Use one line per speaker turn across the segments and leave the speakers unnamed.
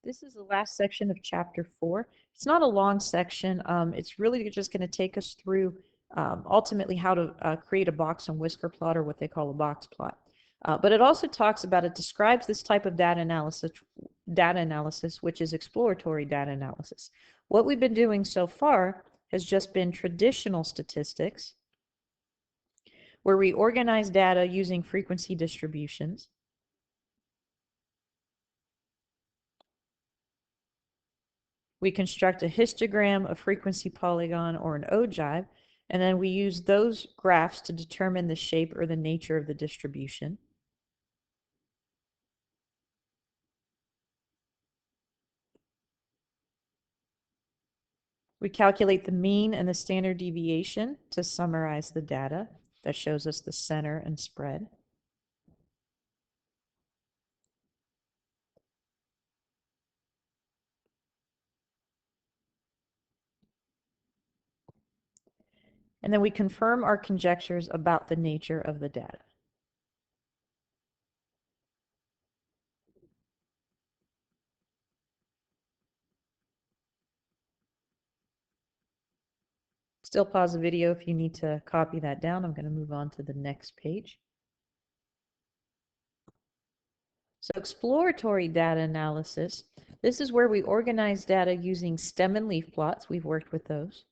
This is the last section of chapter 4. It's not a long section. It's really just going to take us through ultimately how to create a box and whisker plot, or what they call a box plot. But it also talks about, it describes this type of data analysis, which is exploratory data analysis. What we've been doing so far has just been traditional statistics, where we organize data using frequency distributions. We construct a histogram, a frequency polygon, or an ogive, and then we use those graphs to determine the shape or the nature of the distribution. We calculate the mean and the standard deviation to summarize the data. That shows us the center and spread. And then we confirm our conjectures about the nature of the data. Still pause the video if you need to copy that down. I'm going to move on to the next page. So exploratory data analysis, this is where we organize data using stem and leaf plots. We've worked with those.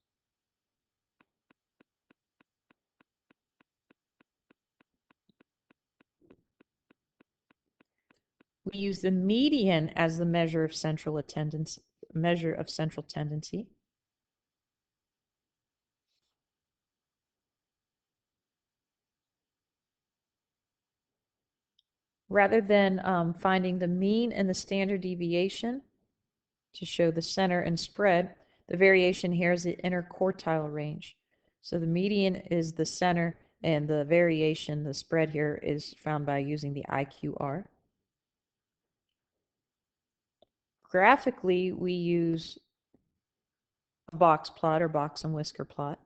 We use the median as the measure of central tendency. Rather than finding the mean and the standard deviation to show the center and spread, the variation here is the interquartile range. So the median is the center, and the variation, the spread here, is found by using the IQR. Graphically, we use a box plot or box and whisker plot.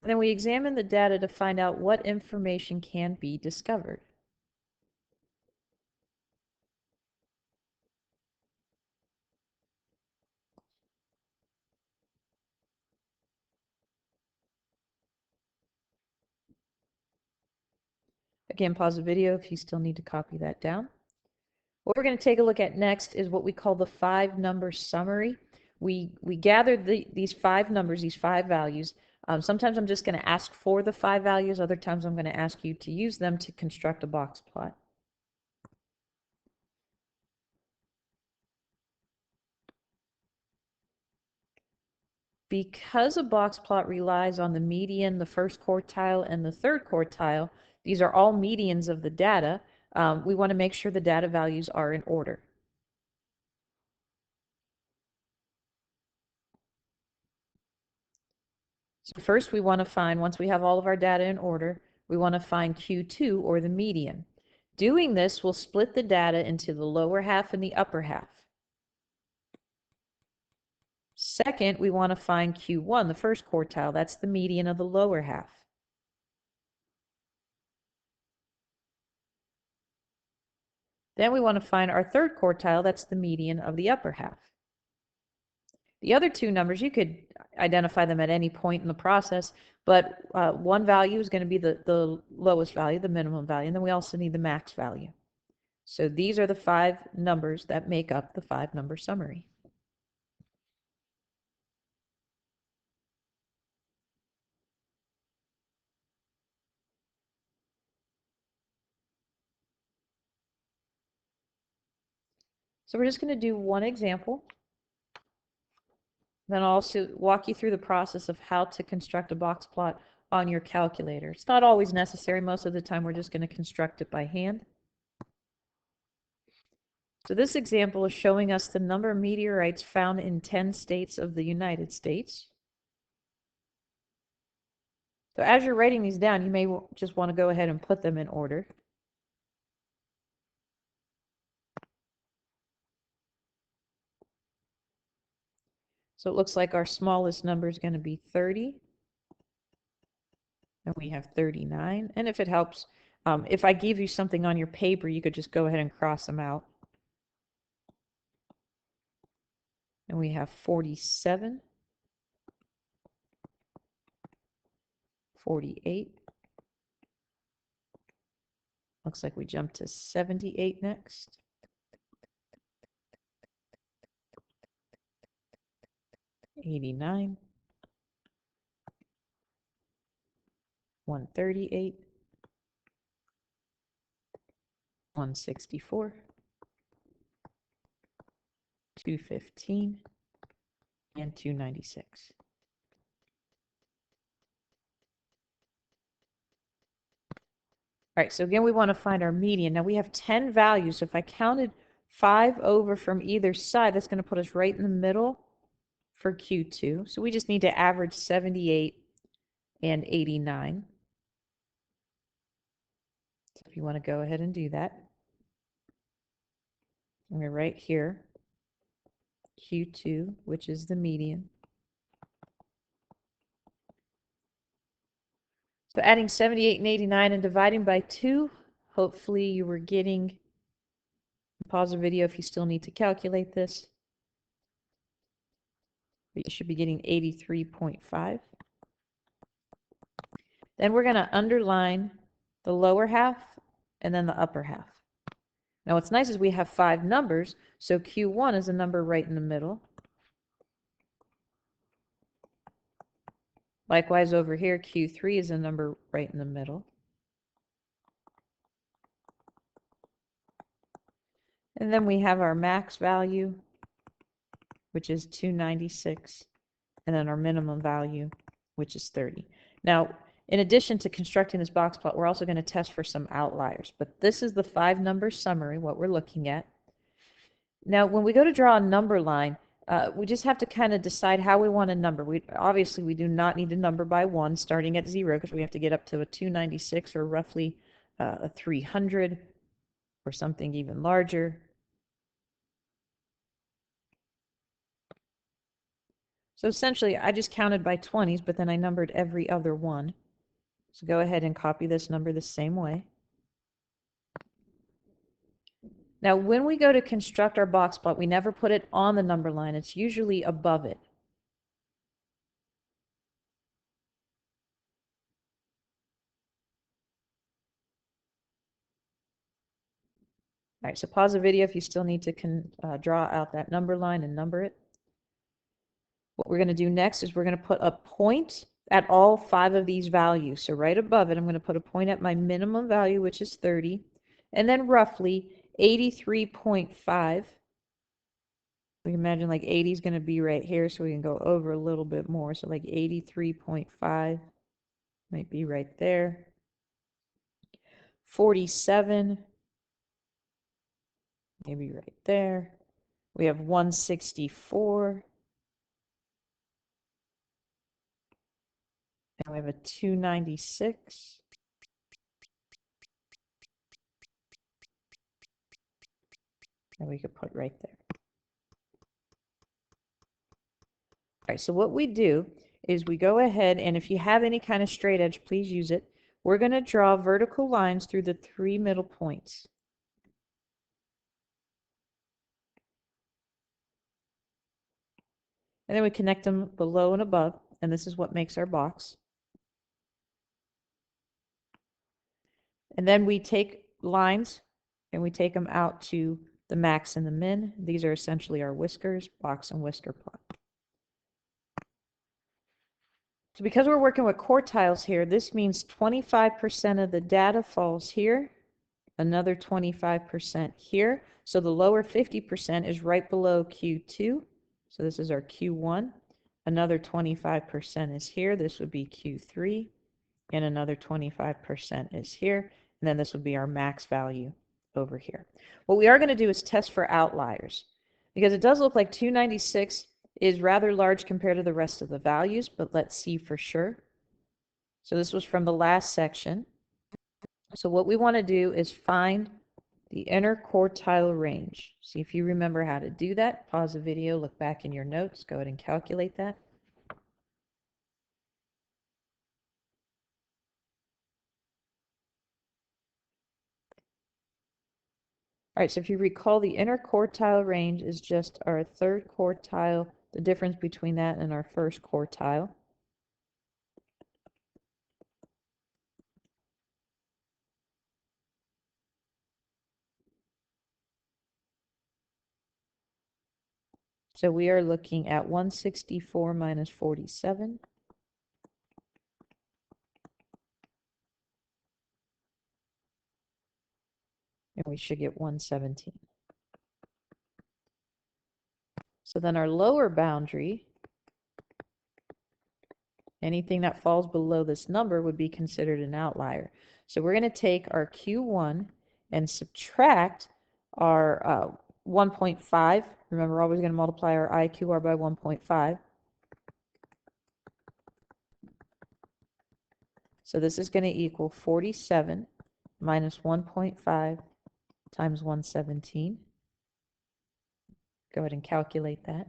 And then we examine the data to find out what information can be discovered. Again, pause the video if you still need to copy that down. What we're going to take a look at next is what we call the 5-number summary. We gathered these 5 numbers, these 5 values. Sometimes I'm just going to ask for the 5 values. Other times I'm going to ask you to use them to construct a box plot. Because a box plot relies on the median, the first quartile, and the third quartile, these are all medians of the data. We want to make sure the data values are in order. So first we want to find, once we have all of our data in order, we want to find Q2, or the median. Doing this will split the data into the lower half and the upper half. Second, we want to find Q1, the first quartile. That's the median of the lower half. Then we want to find our third quartile. That's the median of the upper half. The other 2 numbers, you could identify them at any point in the process, but one value is going to be the lowest value, the minimum value, and then we also need the max value. So these are the 5 numbers that make up the 5-number summary. So we're just going to do one example. Then I'll also walk you through the process of how to construct a box plot on your calculator. It's not always necessary. Most of the time we're just going to construct it by hand. So this example is showing us the number of meteorites found in 10 states of the United States. So as you're writing these down, you may just want to go ahead and put them in order. So it looks like our smallest number is going to be 30. And we have 39. And if it helps, If I gave you something on your paper, you could just go ahead and cross them out. And we have 47, 48. Looks like we jumped to 78 next. 89, 138, 164, 215, and 296. All right, so again, we want to find our median. Now we have 10 values. So if I counted 5 over from either side, that's going to put us right in the middle for Q2. So we just need to average 78 and 89. So if you want to go ahead and do that, we're right here, Q2, which is the median. So adding 78 and 89 and dividing by 2, hopefully you were getting, pause the video if you still need to calculate this, but you should be getting 83.5. Then we're going to underline the lower half and then the upper half. Now what's nice is we have 5 numbers, so Q1 is a number right in the middle. Likewise over here, Q3 is a number right in the middle. And then we have our max value, which is 296, and then our minimum value, which is 30. Now, in addition to constructing this box plot, we're also going to test for some outliers, but this is the 5-number summary, what we're looking at. Now, when we go to draw a number line, we just have to kind of decide how we want to number. Obviously, we do not need to number by 1 starting at 0 because we have to get up to a 296 or roughly a 300 or something even larger. So essentially, I just counted by 20s, but then I numbered every other one. So go ahead and copy this number the same way. Now, when we go to construct our box plot, we never put it on the number line. It's usually above it. All right, so pause the video if you still need to draw out that number line and number it. What we're going to do next is we're going to put a point at all 5 of these values. So right above it, I'm going to put a point at my minimum value, which is 30, and then roughly 83.5. We can imagine like 80 is going to be right here, so we can go over a little bit more. So like 83.5 might be right there. 47, maybe right there. We have 164. And we have a 296. And we could put right there. All right, so what we do is we go ahead, and if you have any kind of straight edge, please use it. We're going to draw vertical lines through the 3 middle points. And then we connect them below and above, and this is what makes our box. And then we take lines and we take them out to the max and the min. These are essentially our whiskers, box and whisker plot. So because we're working with quartiles here, this means 25% of the data falls here, another 25% here. So the lower 50% is right below Q2. So this is our Q1. Another 25% is here. This would be Q3. And another 25% is here. And then this would be our max value over here. What we are going to do is test for outliers, because it does look like 296 is rather large compared to the rest of the values, but let's see for sure. So this was from the last section. So what we want to do is find the interquartile range. See if you remember how to do that. Pause the video, look back in your notes, go ahead and calculate that. All right, so if you recall, the interquartile range is just our third quartile, the difference between that and our first quartile. So we are looking at 164 minus 47. And we should get 117. So then our lower boundary, anything that falls below this number would be considered an outlier. So we're going to take our Q1 and subtract our 1.5. Remember, we're always going to multiply our IQR by 1.5. So this is going to equal 47 minus 1.5 times 117. Go ahead and calculate that.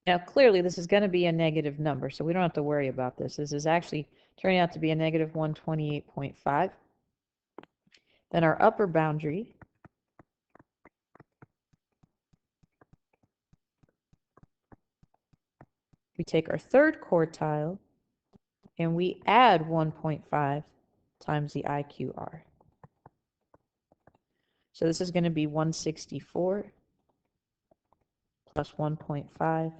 Now, clearly, this is going to be a negative number, so we don't have to worry about this. This is actually turning out to be a negative 128.5. Then our upper boundary, we take our third quartile and we add 1.5 times the IQR. So this is going to be 164 plus 1.5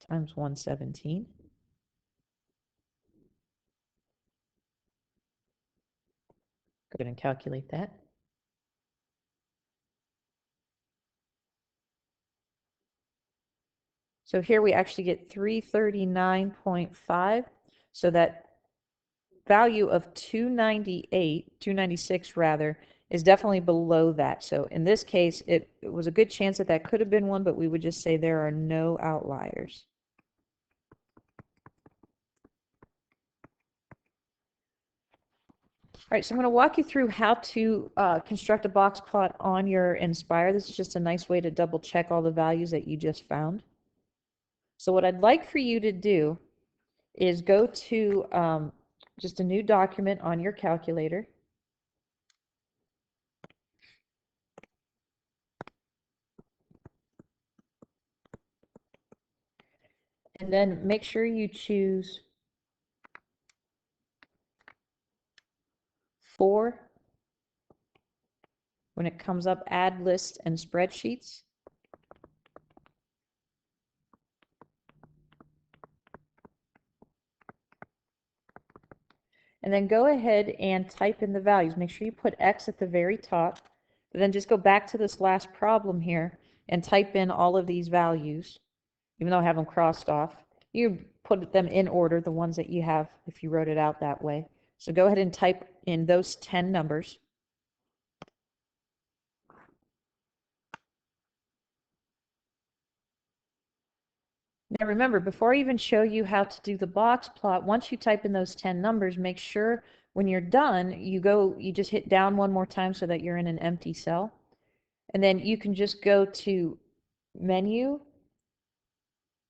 times 117. Go ahead and calculate that. So here we actually get 339.5. So that value of 296 rather, is definitely below that. So in this case, it was a good chance that that could have been one, but we would just say there are no outliers. All right, so I'm going to walk you through how to construct a box plot on your Inspire. This is just a nice way to double check all the values that you just found. So what I'd like for you to do is go to just a new document on your calculator. And then make sure you choose 4 when it comes up, add lists and spreadsheets. And then go ahead and type in the values. Make sure you put X at the very top, but then just go back to this last problem here and type in all of these values, even though I have them crossed off. You put them in order, the ones that you have, if you wrote it out that way. So go ahead and type in those 10 numbers. Now remember, before I even show you how to do the box plot, once you type in those 10 numbers, make sure when you're done, you just hit down one more time so that you're in an empty cell. And then you can just go to Menu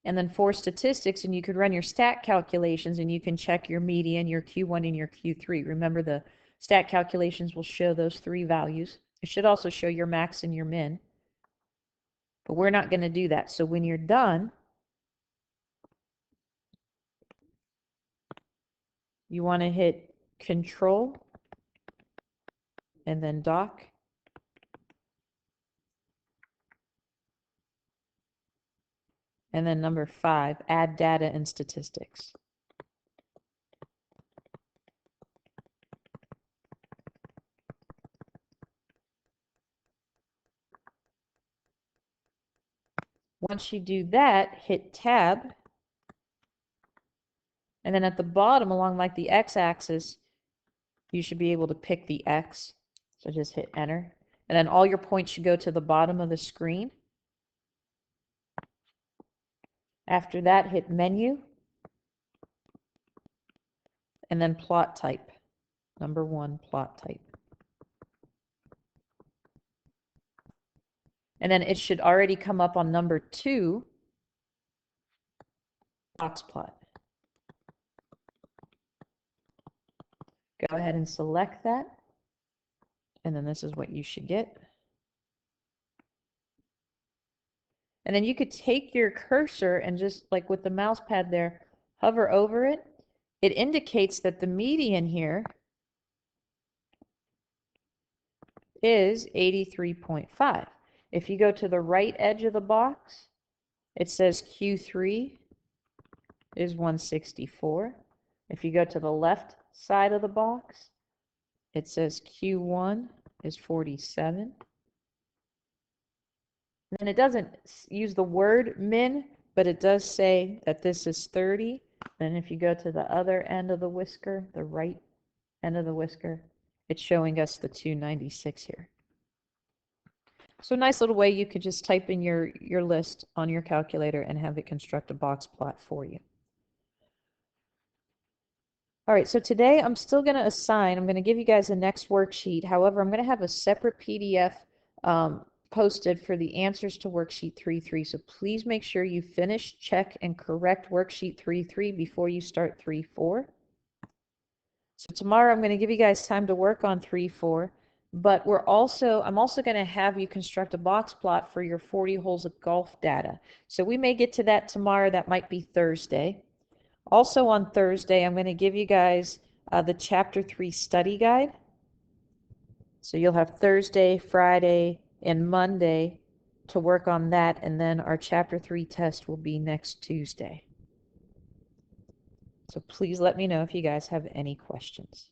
and then for statistics, and you could run your stat calculations and you can check your median, your Q1 and your Q3. Remember, the stat calculations will show those 3 values. It should also show your max and your min. But we're not going to do that. So when you're done, you want to hit Control and then Dock. And then number 5, Add Data and Statistics. Once you do that, hit Tab. And then at the bottom, along like the x-axis, you should be able to pick the x. So just hit Enter. And then all your points should go to the bottom of the screen. After that, hit Menu. And then Plot Type. Number 1, Plot Type. And then it should already come up on number 2. box plot. Go ahead and select that, and then this is what you should get. And then you could take your cursor and just like with the mouse pad there, hover over it. It indicates that the median here is 83.5. If you go to the right edge of the box, it says Q3 is 164. If you go to the left side of the box, it says Q1 is 47. And it doesn't use the word min, but it does say that this is 30. Then if you go to the other end of the whisker, the right end of the whisker, it's showing us the 296 here. So a nice little way you could just type in your list on your calculator and have it construct a box plot for you. All right, so today I'm still going to assign, I'm going to give you guys the next worksheet. However, I'm going to have a separate PDF posted for the answers to worksheet 3.3. So please make sure you finish, check, and correct worksheet 3.3 before you start 3.4. So tomorrow I'm going to give you guys time to work on 3.4, but I'm also going to have you construct a box plot for your 40 holes of golf data. So we may get to that tomorrow. That might be Thursday. Also on Thursday, I'm going to give you guys the Chapter 3 study guide. So you'll have Thursday, Friday, and Monday to work on that, and then our Chapter 3 test will be next Tuesday. So please let me know if you guys have any questions.